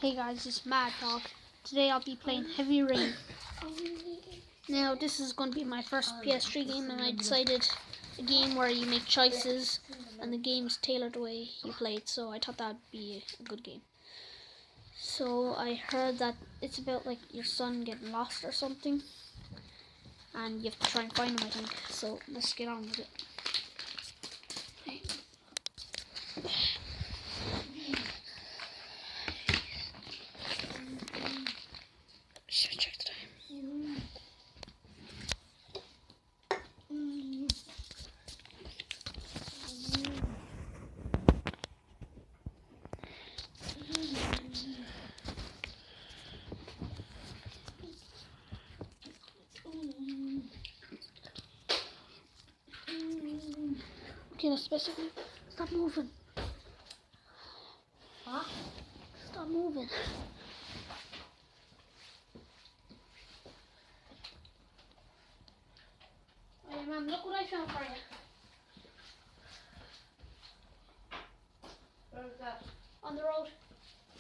Hey guys, it's Mad Dog. Today I'll be playing Heavy Rain. Now this is going to be my first PS3 game, and I decided a game where you make choices and the game's tailored the way you play it, so I thought that'd be a good game. So I heard that it's about like your son getting lost or something, and you have to try and find him, I think. So let's get on with it. Check the time. Okay, that's basically. Stop moving. Huh? Stop moving. Hey, Mom, look what I found for you. Where is that? On the road.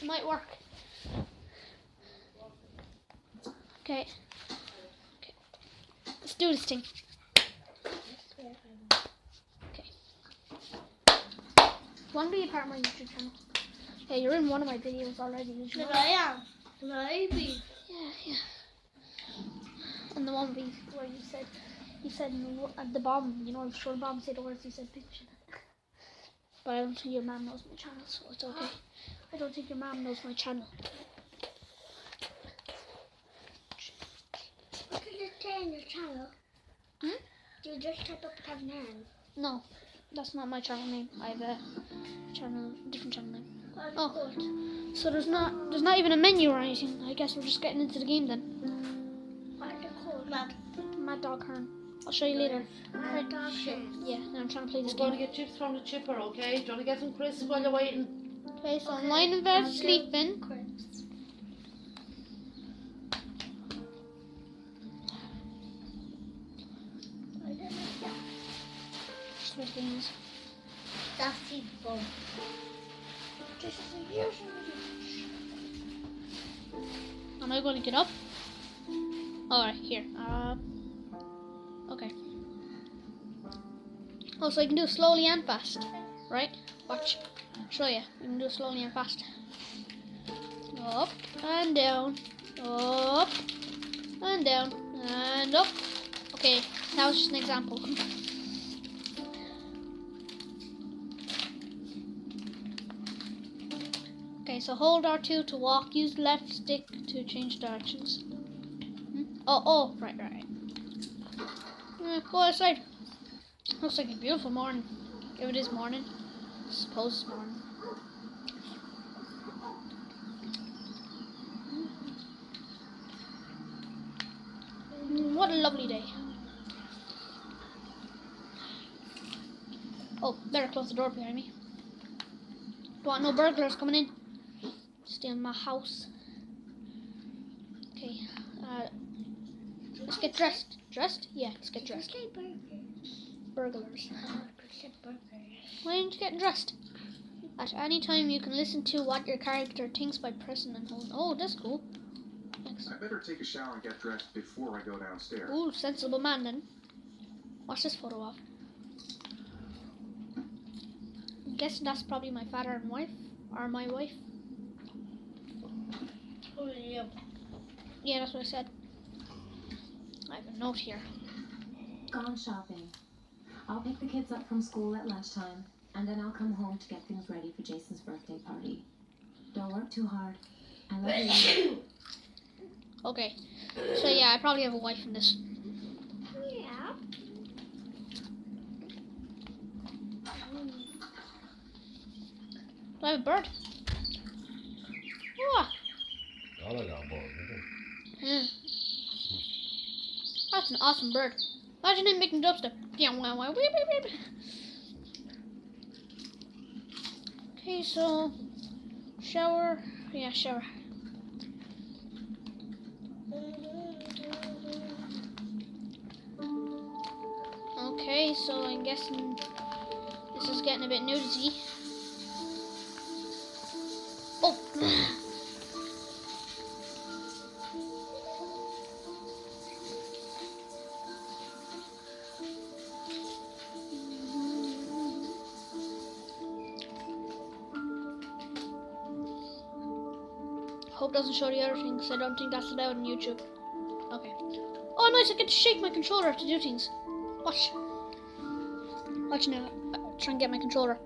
It might work. Okay. Let's do this thing. Okay. Want to be a part of my YouTube channel? Yeah, you're in one of my videos already. Did you know? But I am. Maybe. Yeah. And the one where you said at the bomb, you know, short bomb said the words, you said bitch. But I don't think your mom knows my channel, so it's okay. I don't think your mom knows my channel. What did it say in your channel? Hmm? You just type up 10 No, that's not my channel name. I have a different channel name. Oh. So there's not even a menu or anything. I guess we're just getting into the game then. What is it called? Mad Dog Hearn. I'll show you later. Mad Dog Hearn. Yeah, now I'm trying to play this We're going game. to get chips from the chipper, okay? Do you want to get some crisps while you're waiting? Okay, so I'm lying in bed sleeping. Switch things. That's the bomb. Am I going to get up? Alright, here. Okay. Oh, so you can do it slowly and fast, right? Watch. I'll show you. You can do it slowly and fast. Up and down. Up and down. And up. Okay, that was just an example. Okay, so hold R2 to walk. Use left stick to change directions. Oh, right. Go outside. Looks like a beautiful morning. If it is morning, I suppose it's morning. What a lovely day. Oh, better close the door behind me. Don't want no burglars coming in. Stay in my house. Okay. Let's get dressed. Dressed? Yeah, let's get dressed. Burglars. Why aren't you getting dressed? At any time, you can listen to what your character thinks by pressing and holding. Oh, that's cool. Thanks. I better take a shower and get dressed before I go downstairs. Ooh, sensible man then. What's this photo of? I'm guessing that's probably my father and wife. Or my wife. Oh, yeah. Yeah, that's what I said. I have a note here. Gone shopping. I'll pick the kids up from school at lunchtime, and then I'll come home to get things ready for Jason's birthday party. Don't work too hard. I love you. Okay. So yeah, I probably have a wife in this. Yeah. Do I have a bird? Oh, yeah. That's an awesome bird. Imagine him making dubstep. Okay, so shower. Yeah, shower. Okay, so I'm guessing this is getting a bit nudity. Oh, Hope doesn't show the other things. I don't think that's allowed on YouTube. Okay. Oh, nice! I get to shake my controller to do things. Watch. Watch now. Try and get my controller.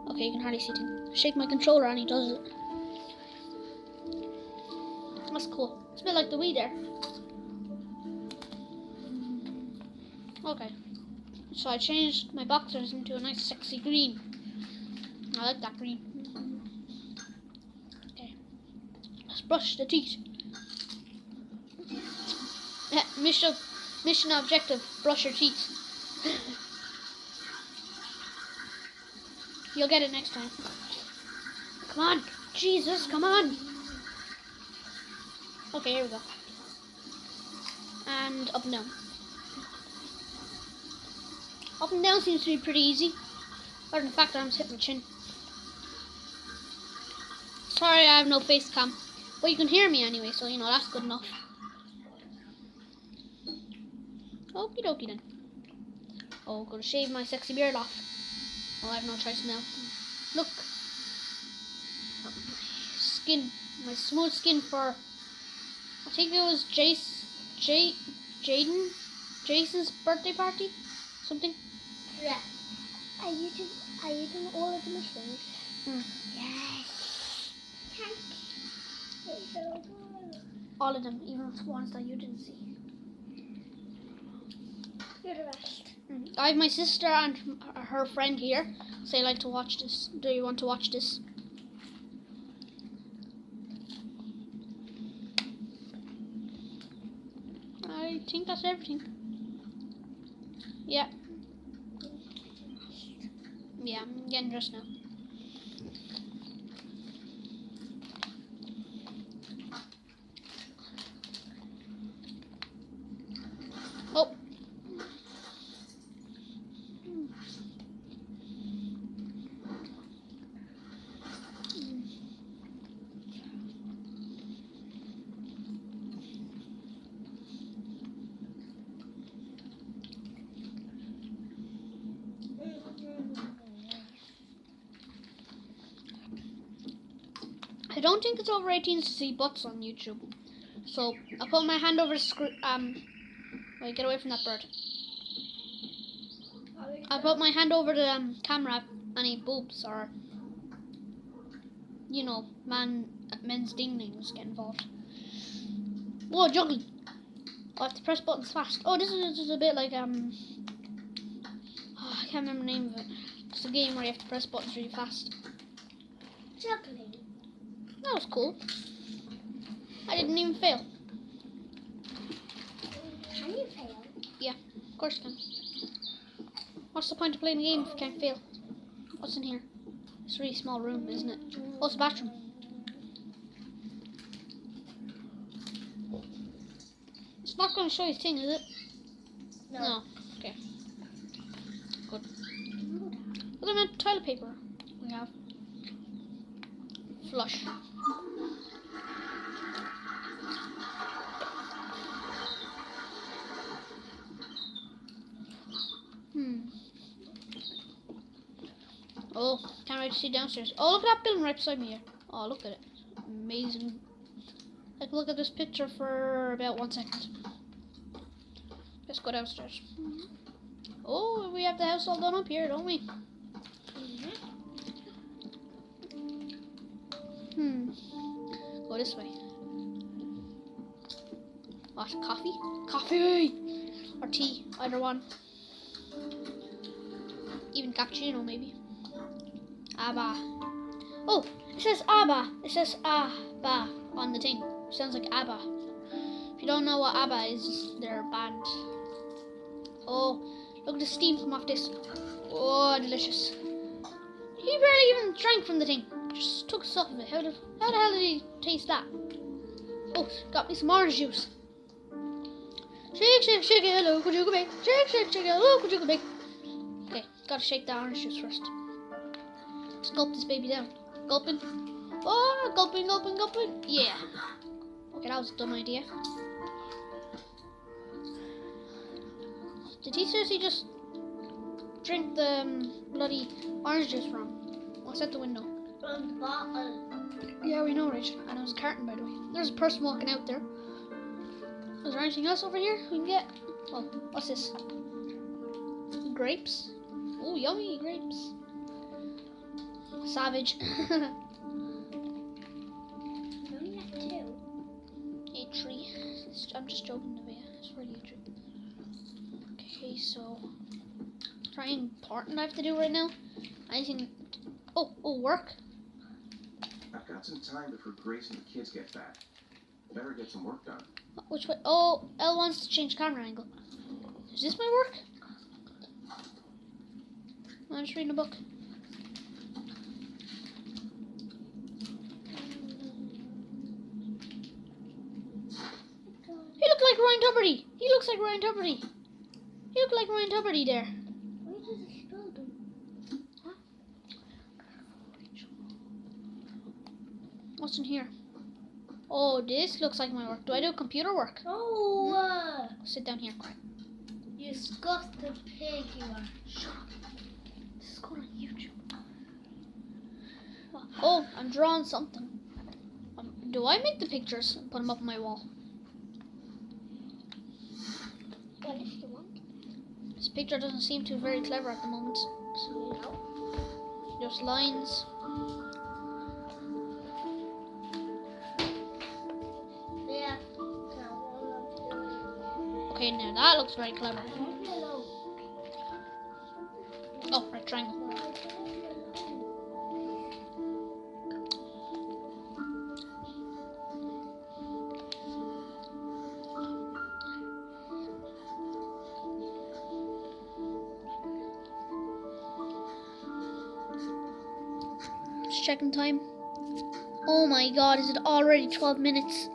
Okay, you can hardly see things. Shake my controller and he does it. That's cool. It's a bit like the Wii there. Okay. So I changed my boxers into a nice sexy green. I like that green. Okay. Let's brush the teeth. Mission objective, brush your teeth. You'll get it next time. Come on. Jesus, come on. Okay, here we go. And up and down. Up and down seems to be pretty easy. Other than the fact that I'm hitting my chin. Sorry, I have no face cam. But you can hear me anyway, so you know that's good enough. Okie dokie then. Oh, gotta shave my sexy beard off. Oh, I have no choice now. Look. Skin. My smooth skin for... I think it was Jason's birthday party? Something? Yeah. Are you doing all of the missions? Yes. Thanks. All of them, even the ones that you didn't see. You're the best. I have my sister and her friend here. So they like to watch this. Do you want to watch this? I think that's everything. Yeah. Yeah, I'm getting dressed now. Oh. I don't think it's over 18 to see butts on YouTube. So I'll put my hand over the screen. Wait, get away from that bird. I'll put my hand over the camera. Any boobs or, you know, men's dinglings get involved. Whoa, juggling! I have to press buttons fast. Oh, this is a bit like oh, I can't remember the name of it. It's a game where you have to press buttons really fast. Juggling. That was cool. I didn't even fail. Can you fail? Yeah, of course you can. What's the point of playing a game if you can't fail? What's in here? It's a really small room, isn't it? Oh, it's a bathroom. It's not going to show his thing, is it? No. Okay. Good. Look at the toilet paper we have. Flush. Oh, can't wait to see downstairs. Oh, look at that building right beside me here. Oh, look at it. Amazing. I can look at this picture for about 1 second. Let's go downstairs. Oh, we have the house all done up here, don't we? Go this way. What? Coffee? Coffee! Or tea, either one. Even cappuccino, maybe. Abba. Oh, it says ABBA. It says ABBA on the thing. Sounds like ABBA. If you don't know what ABBA is, they're a band. Oh, look at the steam come off this. Oh, delicious. He barely even drank from the thing. Just took a sup of it. How the hell did he taste that? Oh, got me some orange juice. Shake, shake, shake it, look what you can make. Shake, shake, shake it, look what you can make. Okay, gotta shake the orange juice first. Let's gulp this baby down. Gulping. Oh, gulping, gulping, gulping. Yeah. Okay, that was a dumb idea. Did he seriously just drink the bloody orange juice from? What's at the window? From the bottle. Yeah, we know, right? garbage, and it was a carton, by the way. There's a person walking out there. Is there anything else over here we can get? Oh, what's this? Grapes? Oh, yummy grapes. Savage. Only at 2. A tree. I'm just joking, Nevaeh. It's really a tree. Okay, so something important I have to do right now. Anything? Oh, work. I've got some time before Grace and the kids get back. Better get some work done. Which way? Oh, Elle wants to change camera angle. Is this my work? I'm just reading a book. He looked like Ryan Tuberty. He looks like Ryan Tuberty. He looked like Ryan Tuberty there. Where does it spell them? What's in here? Oh, this looks like my work. Do I do computer work? Oh, Sit down here. you scuffed the pig, you are. Shut up. This is going on YouTube. Oh, I'm drawing something. Do I make the pictures and put them up on my wall? Well, if you want. This picture doesn't seem too very clever at the moment. So, no. Just lines. Yeah. Okay, now that looks very clever. Hello. Oh, right triangle. Just checking time. Oh my god, is it already 12 minutes?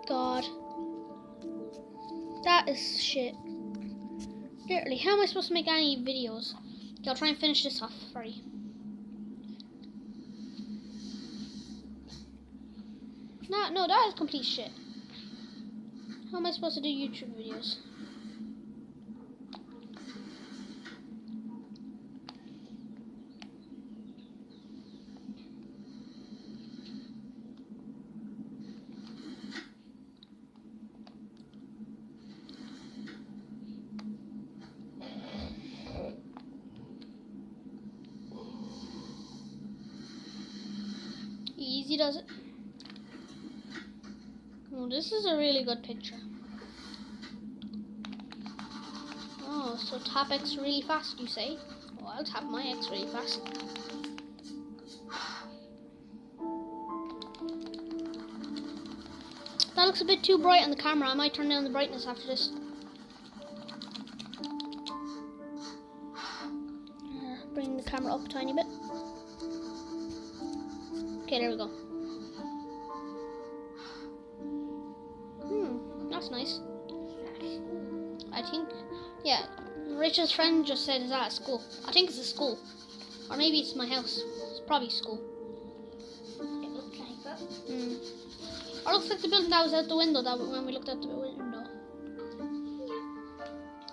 God. That is shit. Literally, how am I supposed to make any videos? Okay, I'll try and finish this off for you. No, that is complete shit. How am I supposed to do YouTube videos? Easy does it. Oh, this is a really good picture. Oh, so tap X really fast, you say? Oh, I'll tap my X really fast. That looks a bit too bright on the camera. I might turn down the brightness after this. Bring the camera up a tiny bit. Okay, there we go. That's nice. I think, yeah, Richard's friend just said it's at school. I think it's a school. Or maybe it's my house. It's probably school. It looks like that. Or it looks like the building that was out the window when we looked out the window.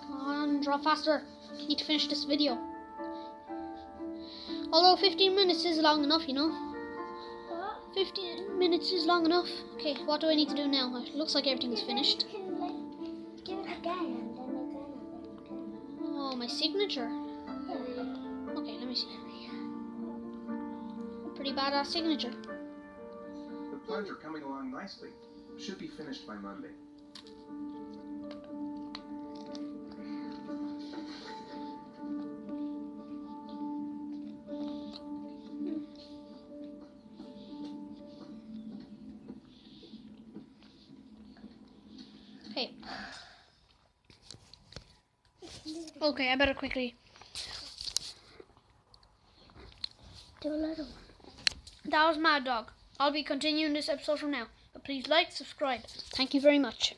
Come on, draw faster. Need to finish this video. Although 15 minutes is long enough, you know. 15 minutes is long enough. Okay, what do I need to do now? It looks like everything is finished. You can, like, do it again and then again. Oh, my signature. Okay, let me see. Pretty badass signature. The plans are coming along nicely. Should be finished by Monday. Okay, I better quickly Do another one. That was Mad Dog. I'll be continuing this episode from now. But please like, subscribe. Thank you very much.